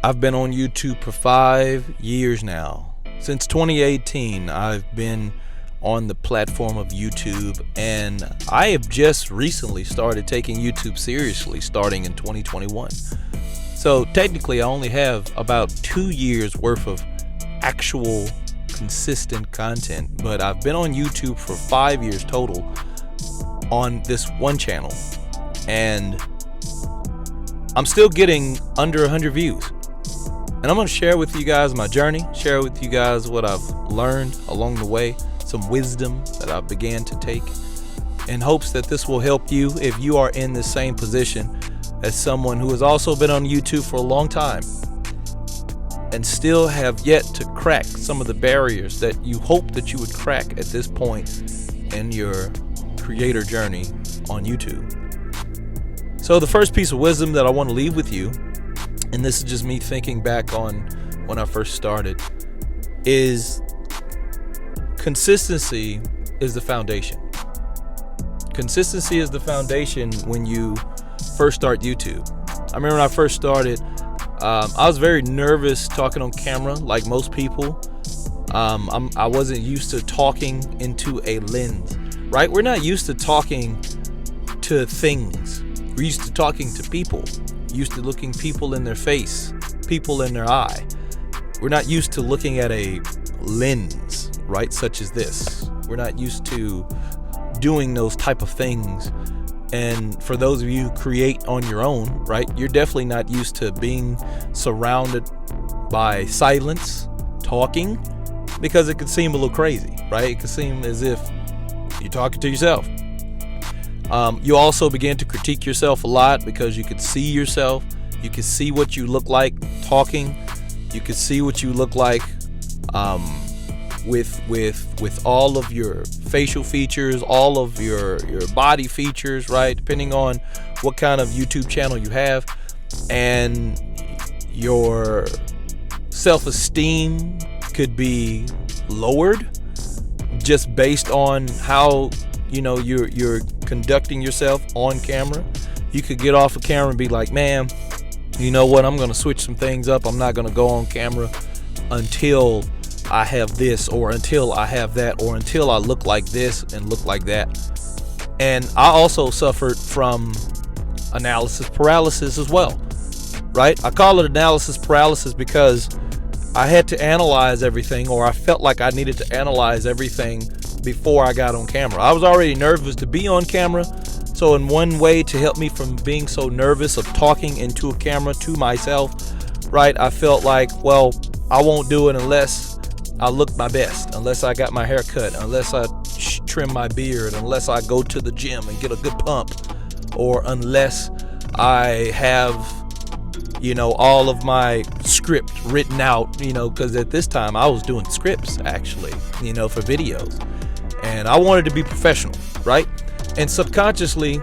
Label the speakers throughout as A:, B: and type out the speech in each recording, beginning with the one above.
A: I've been on YouTube for 5 years now. Since 2018, I've been on the platform of YouTube, and I have just recently started taking YouTube seriously, starting in 2021. So technically, I only have about 2 years worth of actual consistent content, but I've been on YouTube for 5 years total on this one channel, and I'm still getting under 100 views. And I'm going to share with you guys my journey, share with you guys what I've learned along the way, some wisdom that I began to take, in hopes that this will help you if you are in the same position as someone who has also been on YouTube for a long time and still have yet to crack some of the barriers that you hope that you would crack at this point in your creator journey on YouTube. So the first piece of wisdom that I want to leave with you, and this is just me thinking back on when I first started, is consistency is the foundation. Consistency is the foundation when you first start YouTube. I remember when I first started, I was very nervous talking on camera, like most people. I wasn't used to talking into a lens, right? We're not used to talking to things. We're used to talking to people. Used to looking people in their face, people in their eye. We're not used to looking at a lens, right, such as this. We're not used to doing those type of things. And for those of you who create on your own, right, you're definitely not used to being surrounded by silence, talking, because it could seem a little crazy, right? It could seem as if you're talking to yourself. You also begin to critique yourself a lot because you could see yourself. You could see what you look like talking. You could see what you look like with all of your facial features, all of your body features, right? Depending on what kind of YouTube channel you have, and your self-esteem could be lowered just based on how you're conducting yourself on camera. You could get off of camera and be like, man, you know what, I'm gonna switch some things up. I'm not gonna go on camera until I have this, or until I have that, or until I look like this and look like that. And I also suffered from analysis paralysis as well, right? I call it analysis paralysis because I had to analyze everything, or I felt like I needed to analyze everything before I got on camera. I was already nervous to be on camera, so in one way to help me from being so nervous of talking into a camera to myself, right, I felt like, well, I won't do it unless I look my best, unless I got my hair cut, unless I trim my beard, unless I go to the gym and get a good pump, or unless I have all of my script written out, because at this time I was doing scripts actually, for videos. And I wanted to be professional, right? And subconsciously,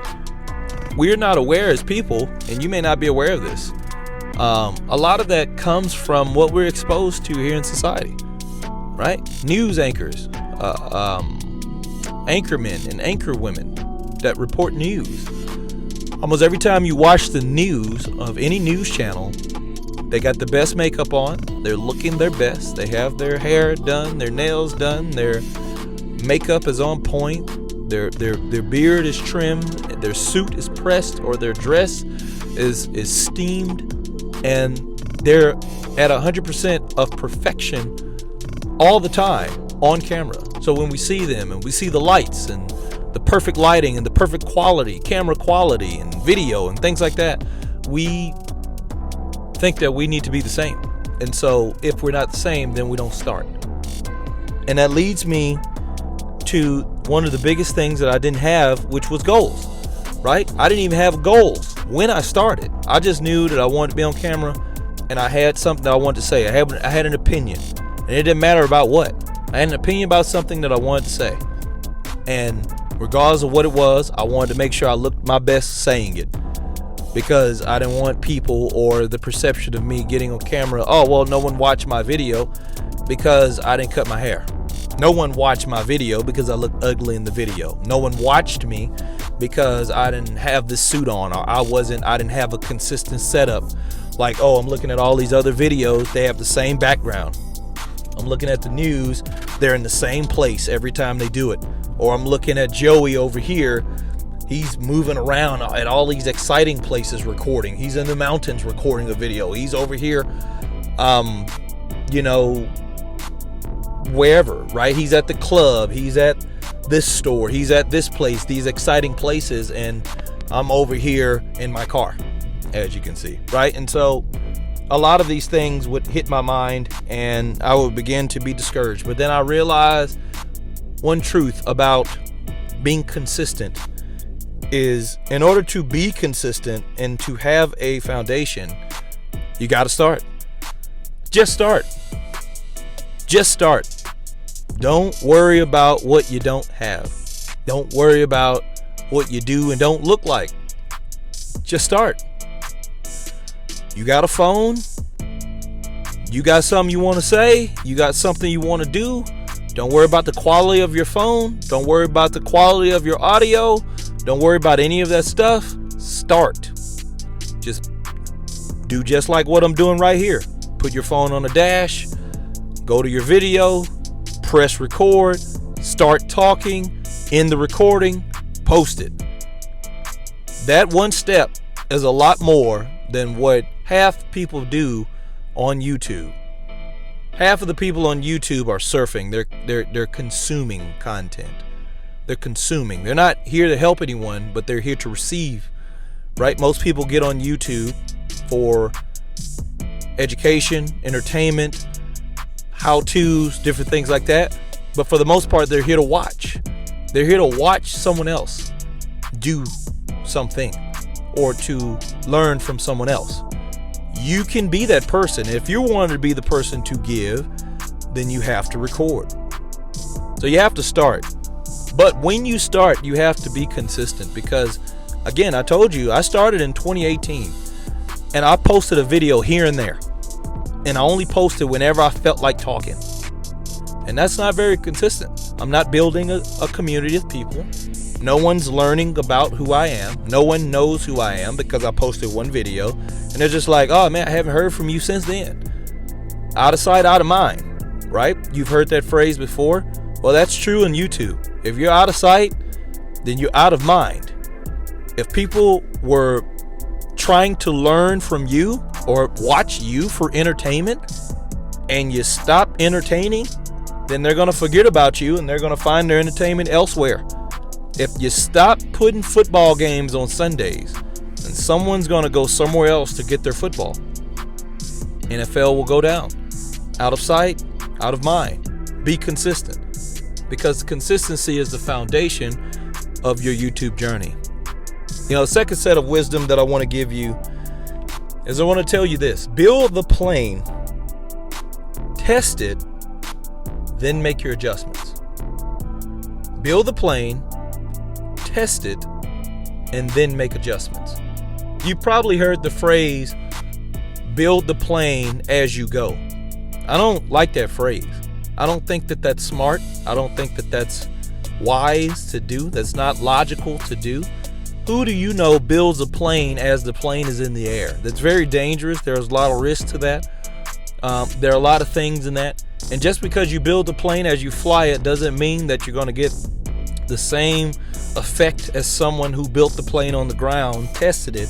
A: we're not aware as people, and you may not be aware of this. A lot of that comes from what we're exposed to here in society, right? News anchors, anchormen and anchorwomen that report news. Almost every time you watch the news of any news channel, they got the best makeup on, they're looking their best, they have their hair done, their nails done, their makeup is on point, their beard is trimmed, their suit is pressed, or their dress is steamed, and they're at 100% of perfection all the time on camera. So when we see them and we see the lights and the perfect lighting and the perfect quality, camera quality and video and things like that, we think that we need to be the same. And so if we're not the same, then we don't start. And that leads me to one of the biggest things that I didn't have, which was goals, right? I didn't even have goals when I started. I just knew that I wanted to be on camera, and I had something that I wanted to say. I had an opinion, and it didn't matter about what. I had an opinion about something that I wanted to say, and regardless of what it was, I wanted to make sure I looked my best saying it, because I didn't want people or the perception of me getting on camera, oh, well, no one watched my video because I didn't cut my hair. No one watched my video because I looked ugly in the video. No one watched me because I didn't have this suit on, or I didn't have a consistent setup, Like, oh, I'm looking at all these other videos, they have the same background. I'm looking at the news, they're in the same place every time they do it. Or I'm looking at Joey over here, he's moving around at all these exciting places recording. He's in the mountains recording a video. He's over here, wherever, right? He's at the club, he's at this store, he's at this place, these exciting places, and I'm over here in my car, as you can see, right? And so a lot of these things would hit my mind and I would begin to be discouraged. But then I realized one truth about being consistent is, in order to be consistent and to have a foundation, you got to start. Just start. Just start. Don't worry about what you don't have. Don't worry about what you do and don't look like. Just start. You got a phone, you got something you want to say, you got something you want to do. Don't worry about the quality of your phone. Don't worry about the quality of your audio. Don't worry about any of that stuff. Start. Just do just like what I'm doing right here. Put your phone on the dash, go to your video, press record, start talking, end the recording, post it. That one step is a lot more than what half people do on YouTube. Half of the people on YouTube are surfing. They're consuming content. They're consuming. They're not here to help anyone, but they're here to receive, right? Most people get on YouTube for education, entertainment, how-tos, different things like that. But for the most part, they're here to watch. They're here to watch someone else do something or to learn from someone else. You can be that person. If you want to be the person to give, then you have to record. So you have to start. But when you start, you have to be consistent because, again, I told you, I started in 2018 and I posted a video here and there. And I only posted whenever I felt like talking. And that's not very consistent. I'm not building a community of people. No one's learning about who I am. No one knows who I am because I posted one video. And they're just like, oh man, I haven't heard from you since then. Out of sight, out of mind, right? You've heard that phrase before. Well, that's true in YouTube. If you're out of sight, then you're out of mind. If people were trying to learn from you or watch you for entertainment and you stop entertaining, then they're going to forget about you and they're going to find their entertainment elsewhere. If you stop putting football games on Sundays, then someone's going to go somewhere else to get their football. NFL will go down. Out of sight, out of mind. Be consistent. Because consistency is the foundation of your YouTube journey. You know, the second set of wisdom that I want to give you is I want to tell you this. Build the plane, test it, then make your adjustments. Build the plane, test it, and then make adjustments. You probably heard the phrase, build the plane as you go. I don't like that phrase. I don't think that that's smart. I don't think that that's wise to do. That's not logical to do. Who do you know builds a plane as the plane is in the air? That's very dangerous. There's a lot of risk to that. There are a lot of things in that. And just because you build a plane as you fly it doesn't mean that you're going to get the same effect as someone who built the plane on the ground, tested it,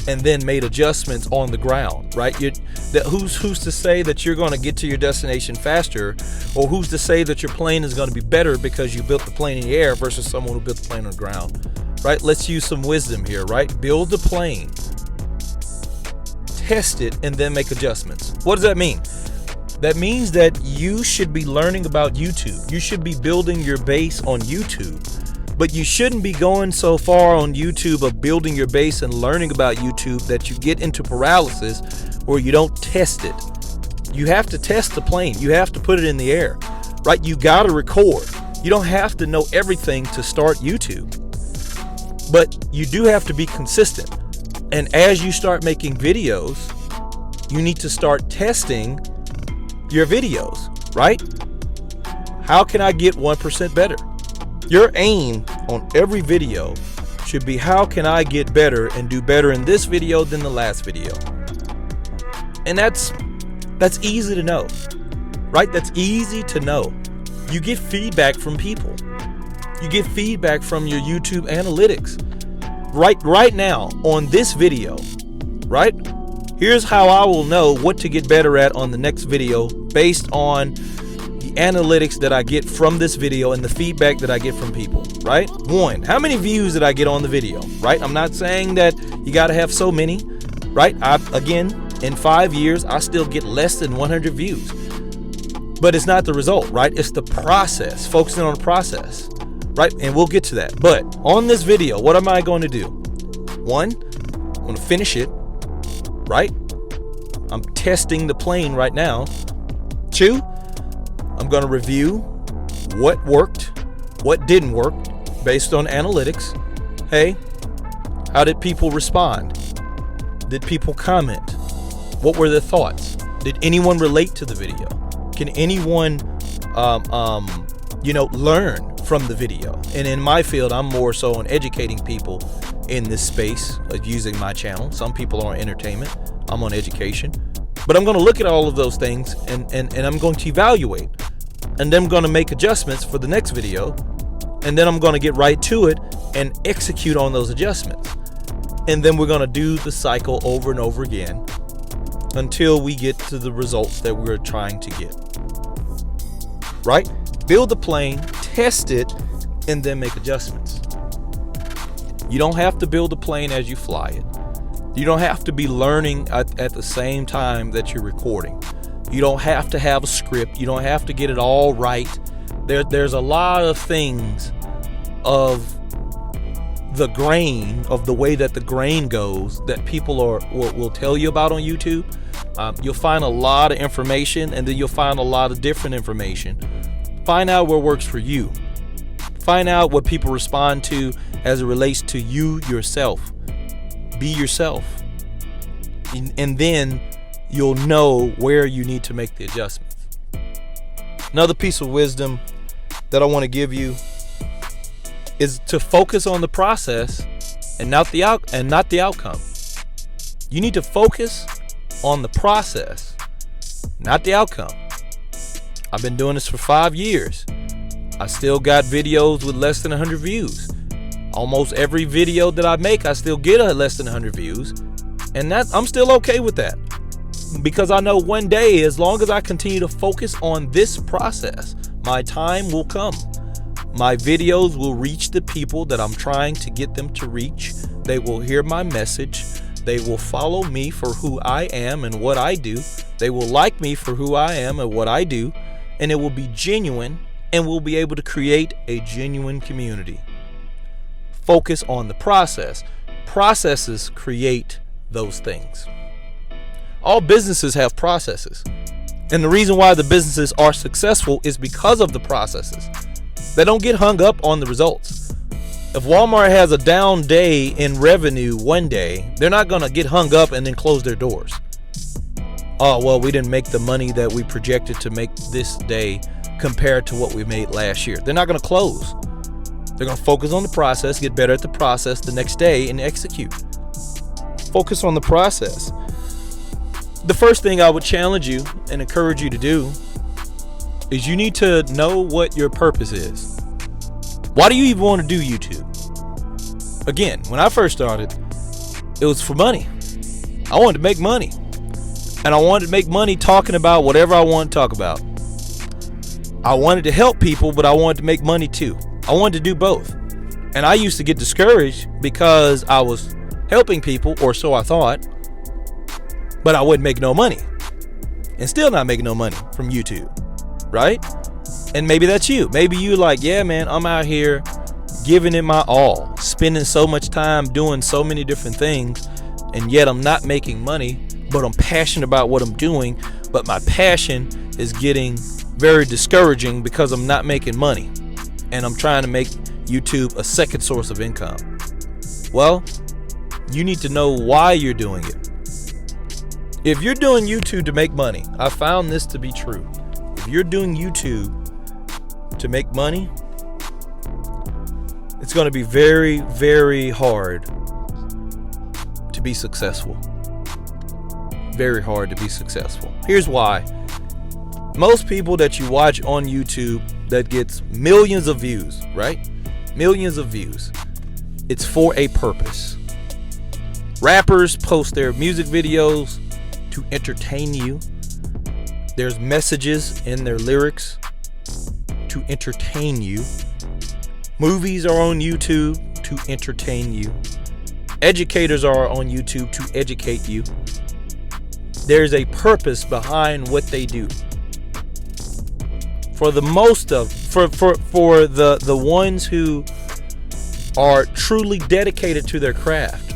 A: and then made adjustments on the ground, right? Who's to say that you're going to get to your destination faster, or who's to say that your plane is going to be better because you built the plane in the air versus someone who built the plane on the ground, right? Let's use some wisdom here, right? Build the plane, test it, and then make adjustments. What does that mean? That means that you should be learning about YouTube. You should be building your base on YouTube. But you shouldn't be going so far on YouTube of building your base and learning about YouTube that you get into paralysis or you don't test it. You have to test the plane. You have to put it in the air, right? You got to record. You don't have to know everything to start YouTube, but you do have to be consistent. And as you start making videos, you need to start testing your videos, right? How can I get 1% better? Your aim on every video should be, how can I get better and do better in this video than the last video? And that's easy to know, right? That's easy to know. You get feedback from people. You get feedback from your YouTube analytics. Right now on this video, right? Here's how I will know what to get better at on the next video based on the analytics that I get from this video and the feedback that I get from people, right? 1, how many views did I get on the video, right? I'm not saying that you got to have so many, right? Again, in 5 years, I still get less than 100 views. But it's not the result, right? It's the process, focusing on the process, right? And we'll get to that. But on this video, what am I going to do? 1, I'm going to finish it, right? I'm testing the plane right now. 2, I'm going to review what worked, what didn't work based on analytics. Hey, how did people respond? Did people comment? What were their thoughts? Did anyone relate to the video? Can anyone, learn from the video? And in my field, I'm more so on educating people in this space of using my channel. Some people are on entertainment. I'm on education. But I'm going to look at all of those things and I'm going to evaluate. And then I'm going to make adjustments for the next video. And then I'm going to get right to it and execute on those adjustments. And then we're going to do the cycle over and over again until we get to the results that we're trying to get. Right? Build the plane, test it, and then make adjustments. You don't have to build a plane as you fly it. You don't have to be learning at the same time that you're recording. You don't have to have a script. You don't have to get it all right. There's a lot of things of the grain, of the way that the grain goes, that people will tell you about on YouTube. You'll find a lot of information, and then you'll find a lot of different information. Find out what works for you. Find out what people respond to as it relates to you yourself. Be yourself. And then you'll know where you need to make the adjustments. Another piece of wisdom that I want to give you is to focus on the process and not the outcome. You need to focus on the process, not the outcome. I've been doing this for 5 years. I still got videos with less than 100 views. Almost every video that I make, I still get less than 100 views. And I'm still okay with that. Because I know one day, as long as I continue to focus on this process, my time will come. My videos will reach the people that I'm trying to get them to reach. They will hear my message. They will follow me for who I am and what I do. They will like me for who I am and what I do. And it will be genuine, and we'll be able to create a genuine community. Focus on the process. Processes create those things. All businesses have processes. And the reason why the businesses are successful is because of the processes. They don't get hung up on the results. If Walmart has a down day in revenue one day, they're not going to get hung up and then close their doors. Oh, well, we didn't make the money that we projected to make this day compared to what we made last year. They're not going to close. They're going to focus on the process, get better at the process the next day, and execute. Focus on the process. The first thing I would challenge you and encourage you to do is you need to know what your purpose is. Why do you even want to do YouTube? Again, when I first started, it was for money. I wanted to make money. And I wanted to make money talking about whatever I wanted to talk about. I wanted to help people, but I wanted to make money too. I wanted to do both. And I used to get discouraged because I was helping people, or so I thought, but I wouldn't make no money. And still not making no money from YouTube, right? And maybe that's you. Maybe you like, yeah, man, I'm out here giving it my all, spending so much time doing so many different things, and yet I'm not making money, but I'm passionate about what I'm doing, but my passion is getting very discouraging because I'm not making money, and I'm trying to make YouTube a second source of income. Well, you need to know why you're doing it. If you're doing YouTube to make money, I found this to be true. If you're doing YouTube to make money, it's going to be very, very hard to be successful. very hard to be successful. Here's why. Most people that you watch on YouTube that gets millions of views, right? Millions of views. It's for a purpose. Rappers post their music videos to entertain you. There's messages in their lyrics to entertain you. Movies are on YouTube to entertain you. Educators are on YouTube to educate you. There's a purpose behind what they do. For the ones who are truly dedicated to their craft,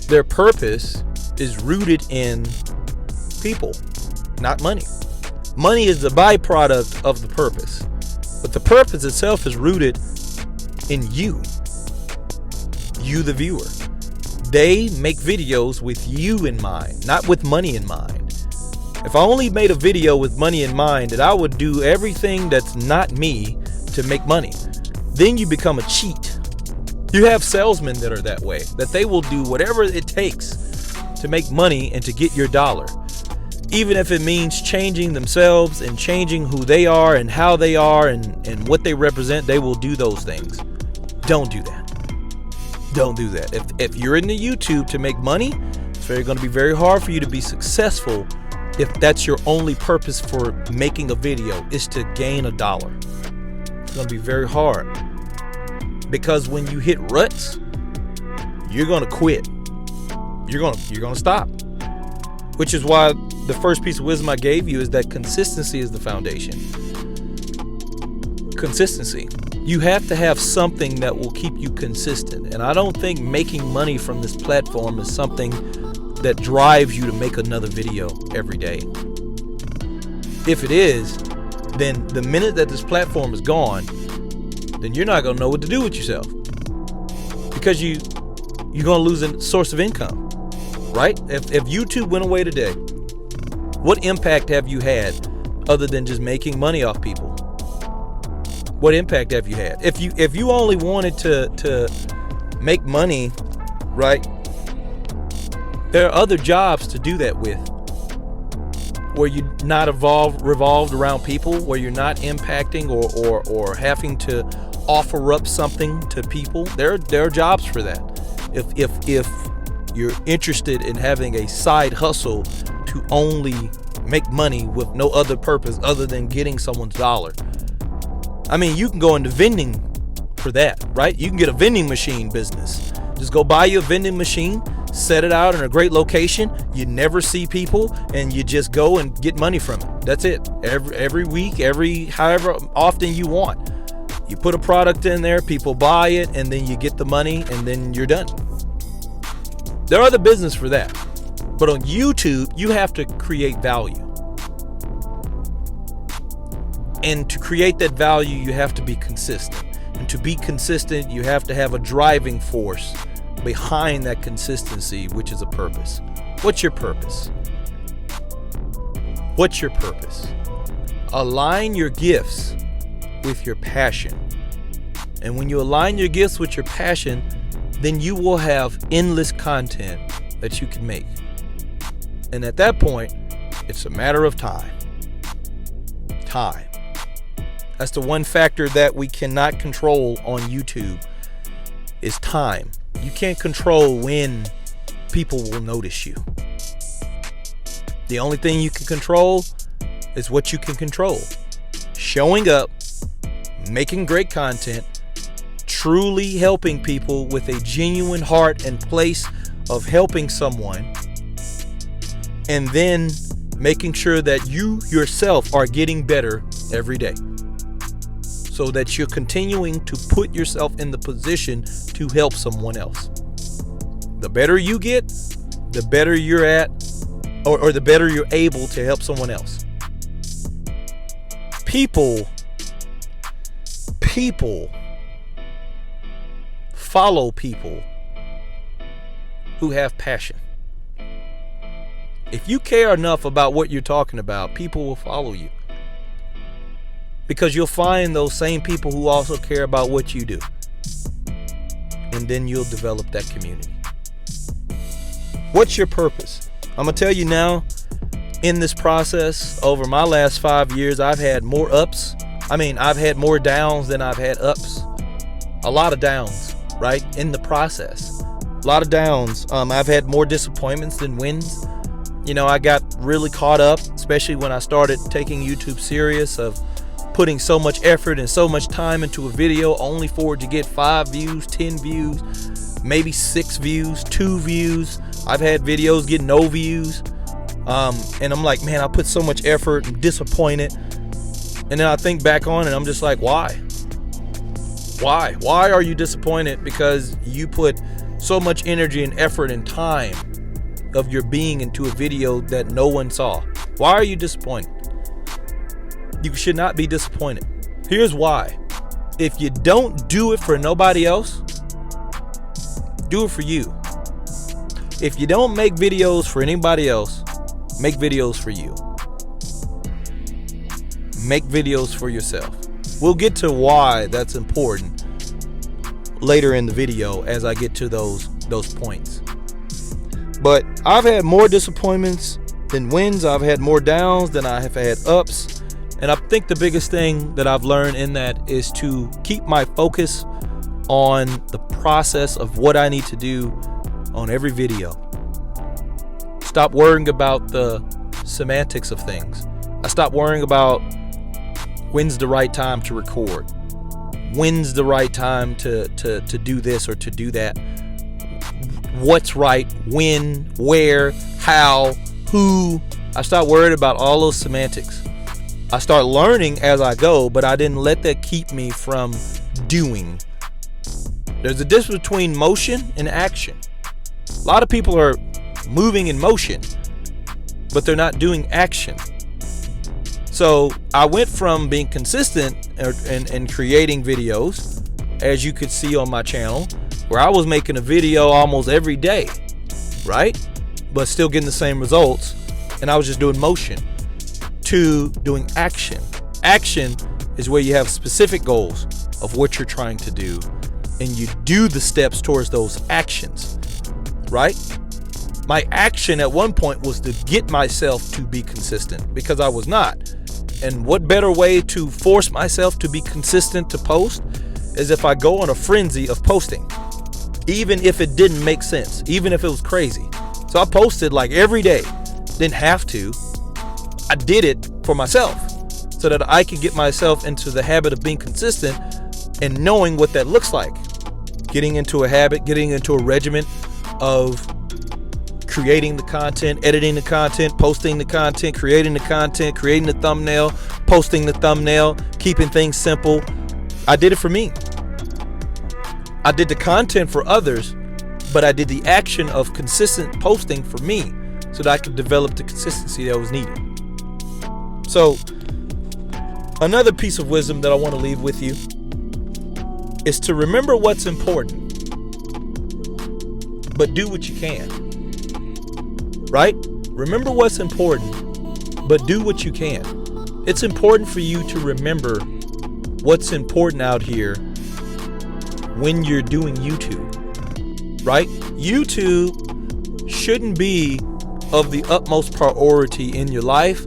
A: their purpose is rooted in people, not money. Money is the byproduct of the purpose, but the purpose itself is rooted in you, the viewer. They make videos with you in mind, not with money in mind. If I only made a video with money in mind, that I would do everything that's not me to make money, then you become a cheat. You have salesmen that are that way, that they will do whatever it takes to make money and to get your dollar. Even if it means changing themselves and changing who they are and how they are and what they represent, they will do those things. Don't do that. Don't do that. If you're in the YouTube to make money, it's going to be very hard for you to be successful if that's your only purpose for making a video, is to gain a dollar. It's going to be very hard. Because when you hit ruts, you're going to quit. You're going to stop. Which is why the first piece of wisdom I gave you is that consistency is the foundation. Consistency. You have to have something that will keep you consistent. And I don't think making money from this platform is something that drives you to make another video every day. If it is, then the minute that this platform is gone, then you're not going to know what to do with yourself. Because you're going to lose a source of income, right? If YouTube went away today, what impact have you had other than just making money off people? What impact have you had? If you only wanted to make money, right? There are other jobs to do that with, where you're not revolved around people, where you're not impacting or having to offer up something to people. There are jobs for that. If you're interested in having a side hustle to only make money with no other purpose other than getting someone's dollar. I mean, you can go into vending for that, right? You can get a vending machine business. Just go buy you a vending machine, set it out in a great location. You never see people, and you just go and get money from it. That's it. Every week, however often you want. You put a product in there, people buy it, and then you get the money, and then you're done. There are other business for that. But on YouTube, you have to create value. And to create that value, you have to be consistent. And to be consistent, you have to have a driving force behind that consistency, which is a purpose. What's your purpose? What's your purpose? Align your gifts with your passion. And when you align your gifts with your passion, then you will have endless content that you can make. And at that point, it's a matter of time. Time. That's the one factor that we cannot control on YouTube, is time. You can't control when people will notice you. The only thing you can control is what you can control. Showing up, making great content, truly helping people with a genuine heart and place of helping someone, and then making sure that you yourself are getting better every day, so that you're continuing to put yourself in the position to help someone else. The better you get, the better you're at, or the better you're able to help someone else. People follow people who have passion. If you care enough about what you're talking about, people will follow you. Because you'll find those same people who also care about what you do. And then you'll develop that community. What's your purpose? I'm gonna tell you now, in this process, over my last 5 years, I've had more ups. I've had more downs than I've had ups. A lot of downs, right? In the process. A lot of downs. I've had more disappointments than wins. I got really caught up, especially when I started taking YouTube serious, of putting so much effort and so much time into a video only for it to get 5 views, 10 views, maybe 6 views, 2 views. I've had videos get no views. And I'm like, man, I put so much effort. I'm disappointed. And then I think back on it and I'm just like, why? Why are you disappointed? Because you put so much energy and effort and time of your being into a video that no one saw. Why are you disappointed? You should not be disappointed. Here's why. If you don't do it for nobody else, do it for you. If you don't make videos for anybody else, make videos for you. Make videos for yourself. We'll get to why that's important later in the video as I get to those points. But I've had more disappointments than wins. I've had more downs than I have had ups. And I think the biggest thing that I've learned in that is to keep my focus on the process of what I need to do on every video. Stop worrying about the semantics of things. I stopped worrying about when's the right time to record, when's the right time to do this or to do that, what's right, when, where, how, who. I stopped worrying about all those semantics. I start learning as I go, but I didn't let that keep me from doing. There's a difference between motion and action. A lot of people are moving in motion, but they're not doing action. So I went from being consistent and creating videos, as you could see on my channel, where I was making a video almost every day, right? But still getting the same results, and I was just doing motion, to doing action. Action is where you have specific goals of what you're trying to do, and you do the steps towards those actions, right? My action at one point was to get myself to be consistent, because I was not. And what better way to force myself to be consistent to post is if I go on a frenzy of posting, even if it didn't make sense, even if it was crazy. So I posted like every day. Didn't have to. I did it for myself so that I could get myself into the habit of being consistent and knowing what that looks like. Getting into a habit, getting into a regimen of creating the content, editing the content, posting the content, creating the thumbnail, posting the thumbnail, keeping things simple. I did it for me. I did the content for others, but I did the action of consistent posting for me so that I could develop the consistency that was needed. So, another piece of wisdom that I want to leave with you is to remember what's important, but do what you can. Right? Remember what's important, but do what you can. It's important for you to remember what's important out here when you're doing YouTube, right? YouTube shouldn't be of the utmost priority in your life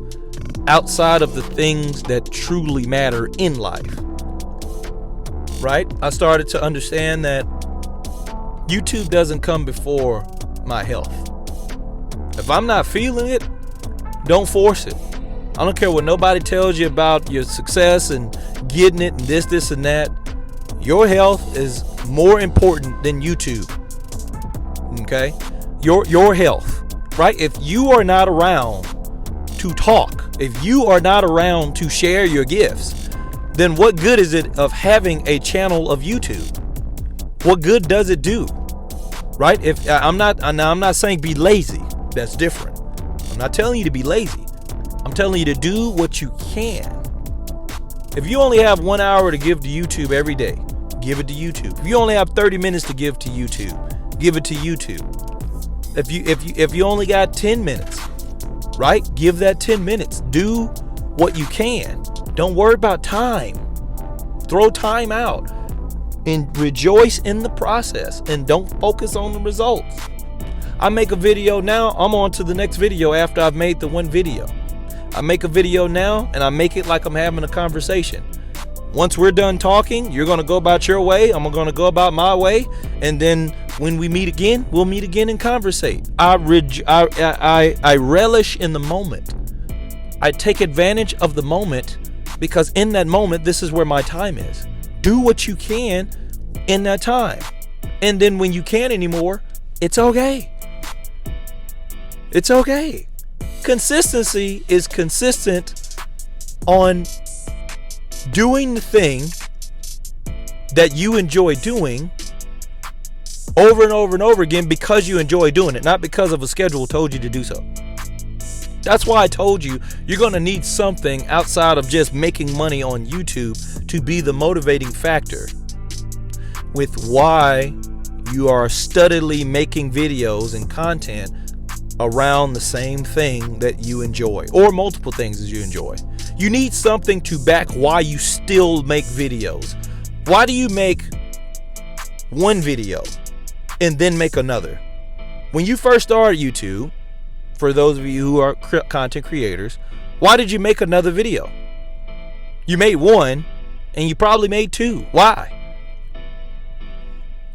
A: outside of the things that truly matter in life, right? I started to understand that YouTube doesn't come before my health. If I'm not feeling it, don't force it. I don't care what nobody tells you about your success and getting it and this and that. Your health is more important than YouTube. Okay? Your health, right? If you are not around to talk, if you are not around to share your gifts, then what good is it of having a channel of YouTube? What good does it do? Right? If I'm not saying be lazy. That's different. I'm not telling you to be lazy. I'm telling you to do what you can. If you only have 1 hour to give to YouTube every day, give it to YouTube. If you only have 30 minutes to give to YouTube, give it to YouTube. If you only got 10 minutes, right? Give that 10 minutes. Do what you can. Don't worry about time. Throw time out and rejoice in the process, and don't focus on the results. I make a video now, I'm on to the next video after I've made the one video. I make a video now and I make it like I'm having a conversation. Once we're done talking, you're going to go about your way, I'm going to go about my way, and then when we meet again, we'll meet again and conversate. I relish in the moment. I take advantage of the moment, because in that moment, this is where my time is. Do what you can in that time. And then when you can't anymore, it's okay. It's okay. Consistency is consistent on doing the thing that you enjoy doing over and over and over again because you enjoy doing it, not because of a schedule told you to do so. That's why I told you you're going to need something outside of just making money on YouTube to be the motivating factor with why you are steadily making videos and content around the same thing that you enjoy, or multiple things that you enjoy. You need something to back why you still make videos. Why do you make one video and then make another? When you first started YouTube, for those of you who are content creators, why did you make another video? You made one and you probably made two. Why?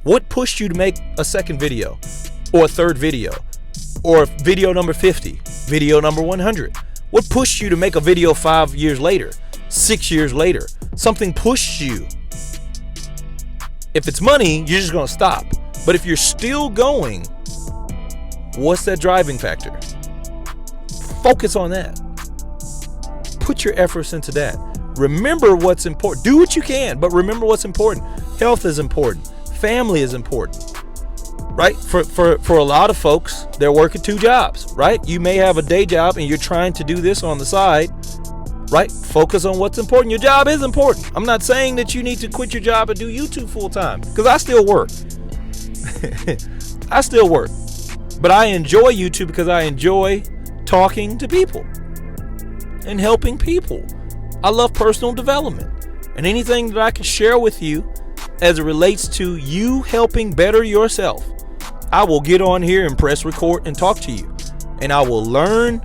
A: What pushed you to make a second video, or a third video, or video number 50, video number 100? What pushed you to make a video 5 years later, 6 years later? Something pushed you. If it's money, you're just going to stop. But if you're still going, what's that driving factor? Focus on that. Put your efforts into that. Remember what's important. Do what you can, but remember what's important. Health is important. Family is important. Right? For a lot of folks, they're working 2 jobs, right? You may have a day job and you're trying to do this on the side, right? Focus on what's important. Your job is important. I'm not saying that you need to quit your job and do YouTube full time, because I still work. I still work. But I enjoy YouTube because I enjoy talking to people and helping people. I love personal development, and anything that I can share with you as it relates to you helping better yourself, I will get on here and press record and talk to you. And I will learn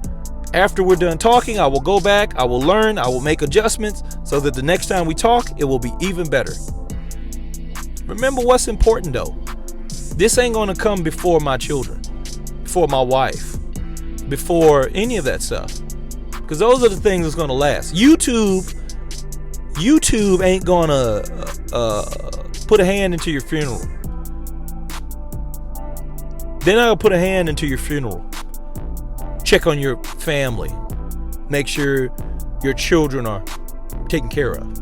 A: after we're done talking. I will go back, I will learn, I will make adjustments so that the next time we talk, it will be even better. Remember what's important though. This ain't gonna come before my children, before my wife, before any of that stuff. Because those are the things that's gonna last. YouTube ain't gonna put a hand into your funeral. They're not gonna put a hand into your funeral. Check on your family. Make sure your children are taken care of.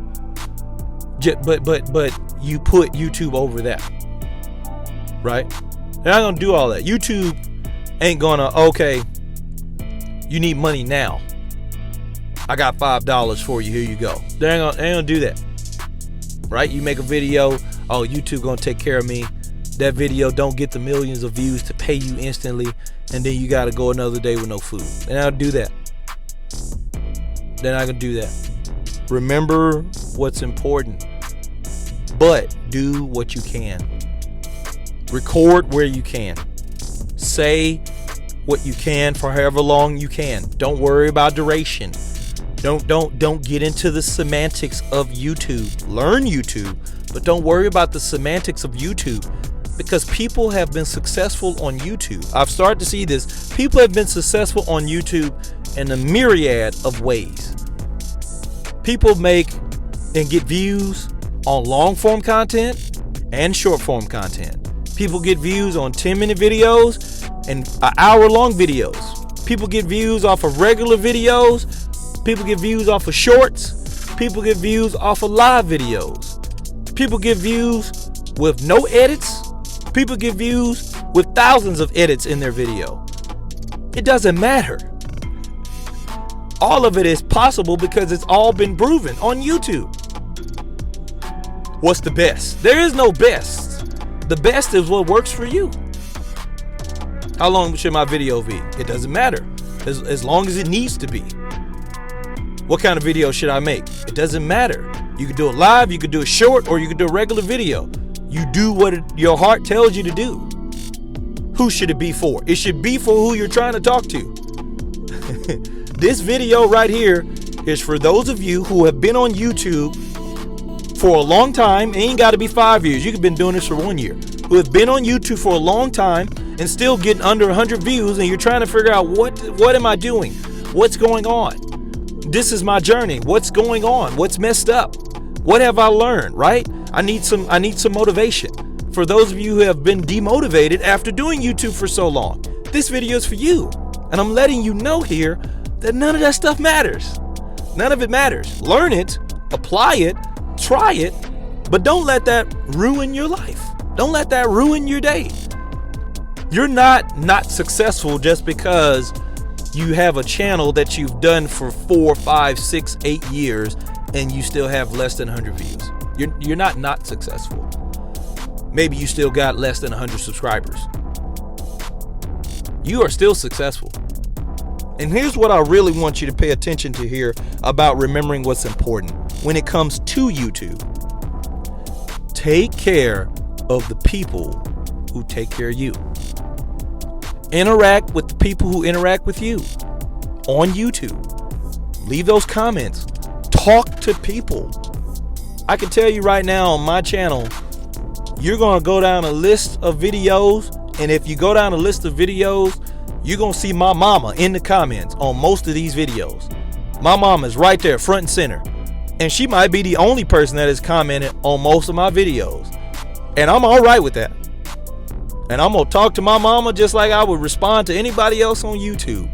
A: But you put YouTube over that, right? They're not gonna do all that. YouTube ain't gonna, okay, you need money now, I got $5 for you, here you go. They ain't gonna do that, right? You make a video, oh, YouTube gonna take care of me. That video don't get the millions of views to pay you instantly, and then you got to go another day with no food. They're not gonna do that. They're not gonna do that. Remember what's important, but do what you can. Record where you can. Say what you can for however long you can. Don't worry about duration. Don't get into the semantics of YouTube. Learn YouTube, but don't worry about the semantics of YouTube. Because people have been successful on YouTube. I've started to see this. People have been successful on YouTube in a myriad of ways. People make and get views on long form content and short form content. People get views on 10-minute videos and an hour-long videos. People get views off of regular videos. People get views off of shorts. People get views off of live videos. People get views with no edits. People get views with thousands of edits in their video. It doesn't matter. All of it is possible because it's all been proven on YouTube. What's the best? There is no best. The best is what works for you. How long should my video be? It doesn't matter. As long as it needs to be. What kind of video should I make? It doesn't matter. You can do it live, you can do it short, or you can do a regular video. You do what your heart tells you to do. who should it be for? It should be for who you're trying to talk to. This video right here is for those of you who have been on YouTube for a long time. It ain't got to be 5 years. You could have been doing this for 1 year. Who have been on YouTube for a long time and still getting under 100 views, and you're trying to figure out what am I doing? What's going on? This is my journey. What's going on? What's messed up? What have I learned, right? I need some motivation. For those of you who have been demotivated after doing YouTube for so long, this video is for you. And I'm letting you know here that none of that stuff matters. None of it matters. Learn it, apply it, try it, but don't let that ruin your life. Don't let that ruin your day. You're not successful just because you have a channel that you've done for 4, 5, 6, 8 years and you still have less than 100 views. You're not successful. Maybe you still got less than 100 subscribers. You are still successful. And here's what I really want you to pay attention to here about remembering what's important when it comes to YouTube. Take care of the people who take care of you. Interact with the people who interact with you on YouTube. Leave those comments. Talk to people. I can tell you right now on my channel, you're going to go down a list of videos, and if you go down a list of videos, you're going to see my mama in the comments on most of these videos. My mama is right there, front and center. And she might be the only person that has commented on most of my videos. And I'm all right with that. And I'm going to talk to my mama just like I would respond to anybody else on YouTube.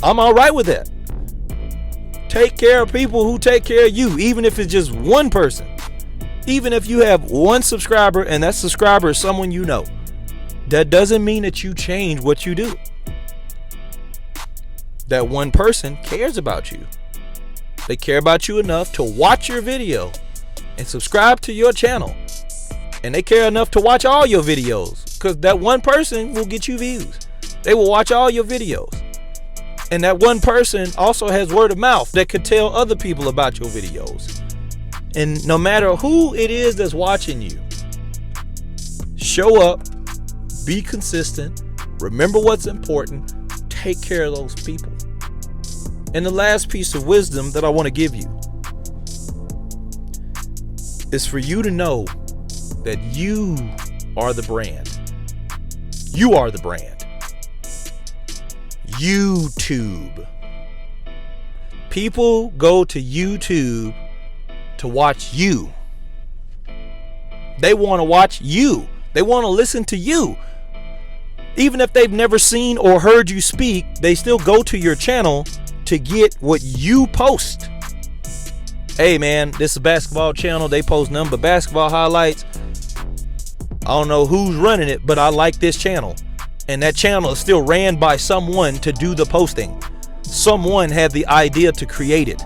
A: I'm all right with that. Take care of people who take care of you, even if it's just one person. Even if you have one subscriber and that subscriber is someone you know. That doesn't mean that you change what you do. That one person cares about you. They care about you enough to watch your video and subscribe to your channel. And they care enough to watch all your videos, because that one person will get you views. They will watch all your videos. And that one person also has word of mouth that could tell other people about your videos. And no matter who it is that's watching you, show up, be consistent, remember what's important, take care of those people. And the last piece of wisdom that I want to give you is for you to know that you are the brand. You are the brand. YouTube. People go to YouTube to watch you. They want to watch you. They want to listen to you. Even if they've never seen or heard you speak, they still go to your channel to get what you post. Hey man, this is a basketball channel. They post nothing but basketball highlights. I don't know who's running it, but I like this channel. And that channel is still ran by someone to do the posting. Someone had the idea to create it.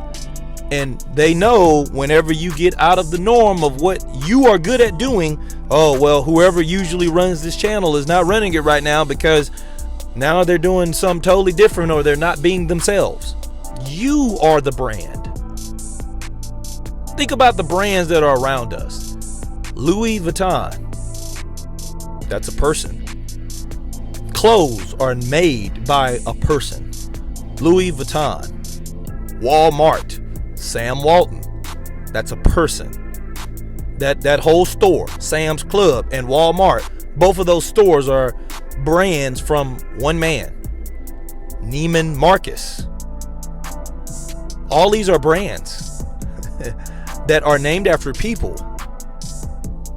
A: And they know whenever you get out of the norm of what you are good at doing, oh, well, whoever usually runs this channel is not running it right now because now they're doing something totally different or they're not being themselves. You are the brand. Think about the brands that are around us. Louis Vuitton. That's a person. Clothes are made by a person. Louis Vuitton. Walmart. Sam Walton. That's a person. That whole store, Sam's Club and Walmart, both of those stores are brands from one man, Neiman Marcus. All these are brands that are named after people.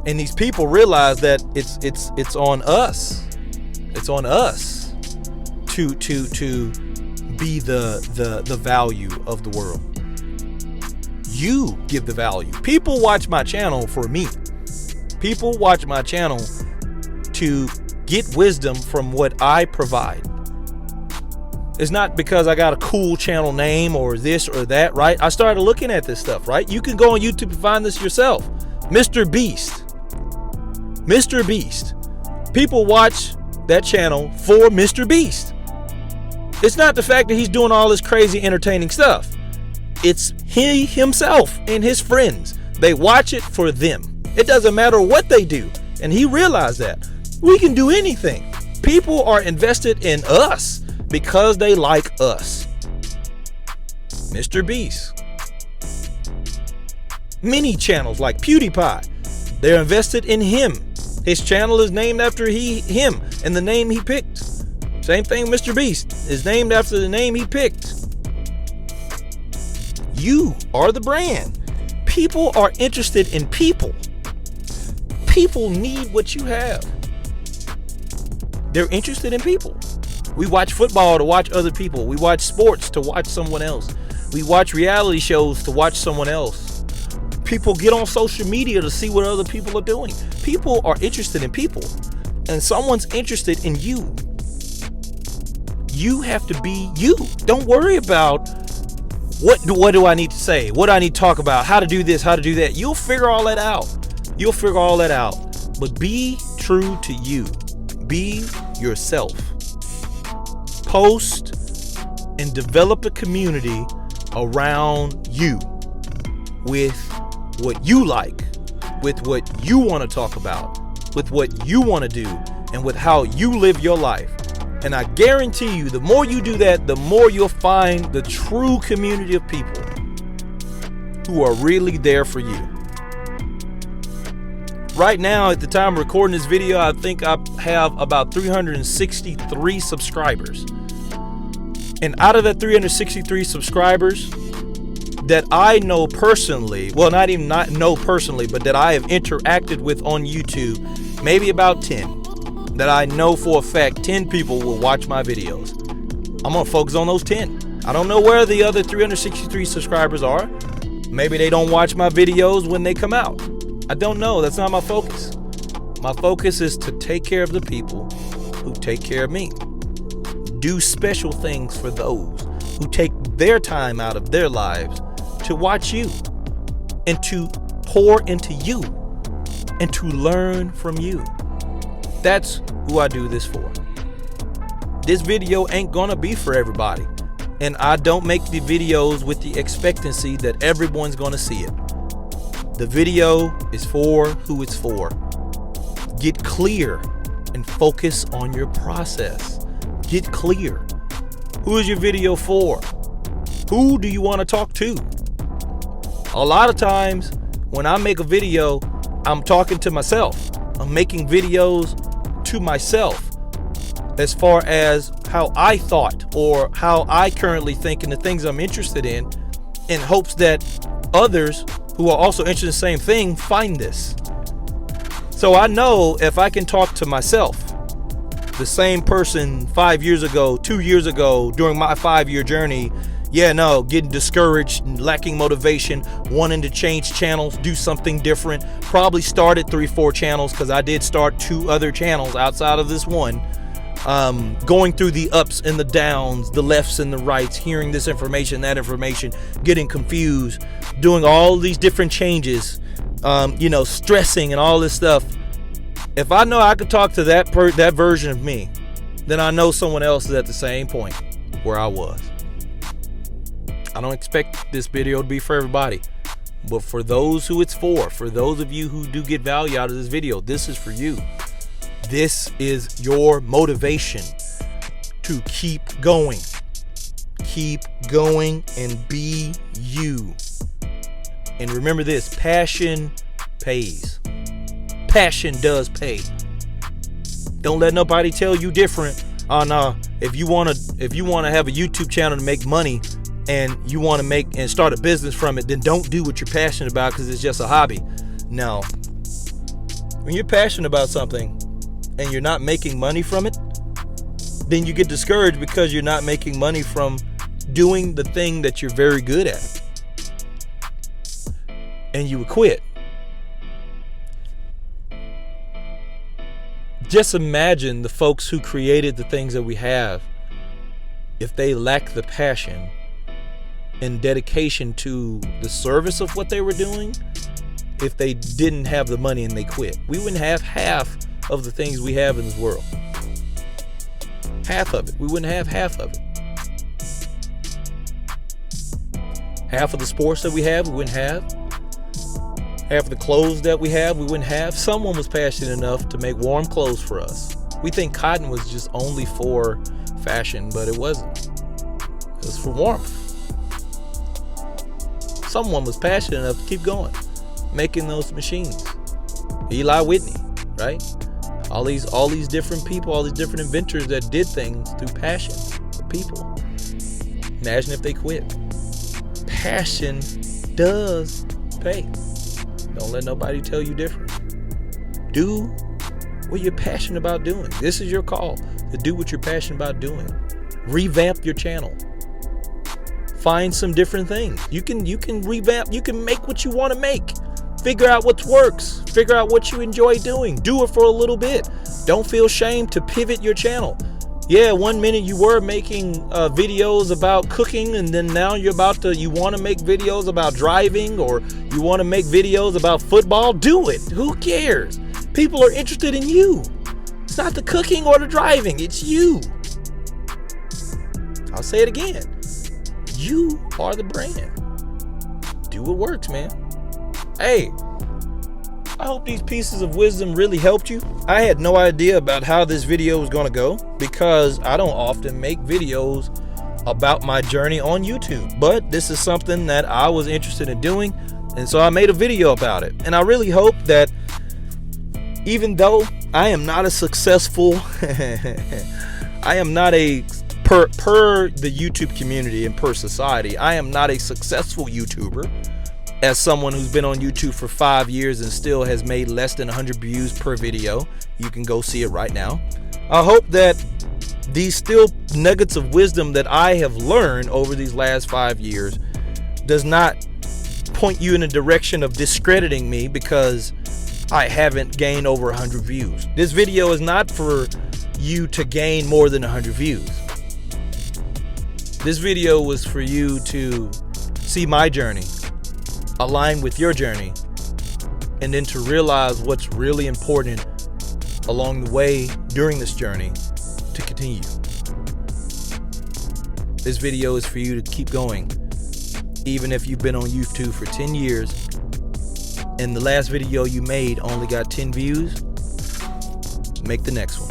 A: And these people realize that it's on us. It's on us to be the value of the world. You give the value. People watch my channel for me. People watch my channel to get wisdom from what I provide. It's not because I got a cool channel name or this or that, right? I started looking at this stuff, right? You can go on YouTube and find this yourself. Mr. Beast. Mr. Beast. People watch that channel for Mr. Beast. It's not the fact that he's doing all this crazy entertaining stuff. It's he himself and his friends. They watch it for them. It doesn't matter what they do. And he realized that. We can do anything. People are invested in us because they like us. Mr. Beast. Many channels like PewDiePie, they're invested in him. His channel is named after him and the name he picked. Same thing, Mr. Beast is named after the name he picked. You are the brand. People are interested in people. People need what you have. They're interested in people. We watch football to watch other people. We watch sports to watch someone else. We watch reality shows to watch someone else. People get on social media to see what other people are doing. People are interested in people, and someone's interested in you. You have to be you. Don't worry about what do I need to say? What do I need to talk about? How to do this, how to do that. You'll figure all that out. You'll figure all that out. But be true to you. Be yourself. Post and develop a community around you with what you like, with what you want to talk about, with what you want to do, and with how you live your life. And I guarantee you, the more you do that, the more you'll find the true community of people who are really there for you. Right now, at the time of recording this video, I think I have about 363 subscribers. And out of that 363 subscribers that I know personally, well, not know personally, but that I have interacted with on YouTube, maybe about 10. That I know for a fact 10 people will watch my videos. I'm gonna focus on those 10. I don't know where the other 363 subscribers are. Maybe they don't watch my videos when they come out. I don't know. That's not my focus. My focus is to take care of the people who take care of me. Do special things for those who take their time out of their lives to watch you and to pour into you and to learn from you. That's who I do this for. This video ain't gonna be for everybody. And I don't make the videos with the expectancy that everyone's gonna see it. The video is for who it's for. Get clear and focus on your process. Get clear. Who is your video for? Who do you want to talk to? A lot of times when I make a video, I'm talking to myself. I'm making videos to myself as far as how I thought or how I currently think and the things I'm interested in hopes that others who are also interested in the same thing find this. So I know if I can talk to myself, the same person 5 years ago, 2 years ago, during my 5-year journey, getting discouraged, lacking motivation, wanting to change channels, do something different, probably started 3-4 channels, because I did start 2 other channels outside of this one, going through the ups and the downs, the lefts and the rights, hearing this information, that information, getting confused, doing all these different changes, stressing and all this stuff. If I know I could talk to that version of me, then I know someone else is at the same point where I was. I don't expect this video to be for everybody, but for those who it's for those of you who do get value out of this video, this is for you. This is your motivation to keep going. Keep going and be you. And remember this, passion pays. Passion does pay. Don't let nobody tell you different. If you want to have a YouTube channel to make money, and you want to make and start a business from it, then don't do what you're passionate about because it's just a hobby. No. When you're passionate about something and you're not making money from it, then you get discouraged because you're not making money from doing the thing that you're very good at. And you would quit. Just imagine the folks who created the things that we have, if they lack the passion and dedication to the service of what they were doing, if they didn't have the money and they quit. We wouldn't have half of the things we have in this world. Half of it. We wouldn't have half of it. Half of the sports that we have, we wouldn't have. have the clothes that we have, we wouldn't have. Someone was passionate enough to make warm clothes for us. We think cotton was just only for fashion, but it wasn't. It was for warmth. Someone was passionate enough to keep going, making those machines. Eli Whitney, right? All these different people, all these different inventors that did things through passion for people. Imagine if they quit. Passion does pay. Don't let nobody tell you different. Do what you're passionate about doing. This is your call to do what you're passionate about doing. Revamp your channel. Find some different things. You can revamp. You can make what you want to make. Figure out what works. Figure out what you enjoy doing. Do it for a little bit. Don't feel shame to pivot your channel. Yeah, 1 minute you were making videos about cooking, and then now you want to make videos about driving, or you want to make videos about football. Do it. Who cares? People are interested in you. It's not the cooking or the driving. It's you. I'll say it again. You are the brand. Do what works, man. Hey, I hope these pieces of wisdom really helped you. I had no idea about how this video was going to go because I don't often make videos about my journey on YouTube. But this is something that I was interested in doing, and so I made a video about it. And I really hope that even though I am not a successful, I am not a, per the YouTube community and per society, I am not a successful YouTuber. As someone who's been on YouTube for 5 years and still has made less than 100 views per video, you can go see it right now. I hope that these still nuggets of wisdom that I have learned over these last 5 years does not point you in a direction of discrediting me because I haven't gained over 100 views. This video is not for you to gain more than 100 views. This video was for you to see my journey, align with your journey, and then to realize what's really important along the way during this journey to continue. This video is for you to keep going, even if you've been on YouTube for 10 years and the last video you made only got 10 views. Make the next one.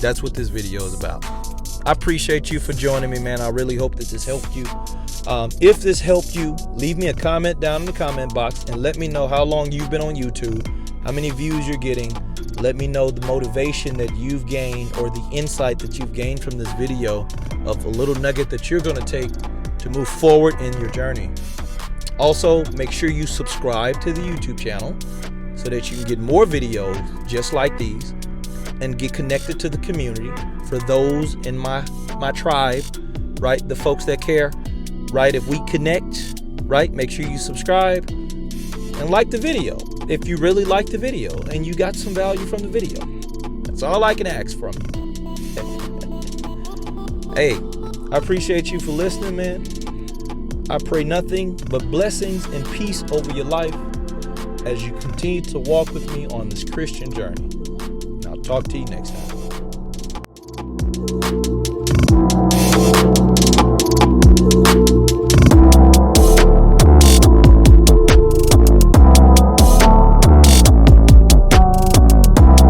A: That's what this video is about. I appreciate you for joining me, man. I really hope that this helped you. If this helped you, leave me a comment down in the comment box and let me know how long you've been on YouTube, how many views you're getting. Let me know the motivation that you've gained or the insight that you've gained from this video of a little nugget that you're going to take to move forward in your journey. Also, make sure you subscribe to the YouTube channel so that you can get more videos just like these and get connected to the community for those in my tribe, right? The folks that care. Right, if we connect, right, make sure you subscribe and like the video if you really like the video and you got some value from the video. That's all I can ask from you. Hey, I appreciate you for listening, man. I pray nothing but blessings and peace over your life as you continue to walk with me on this Christian journey. And I'll talk to you next time.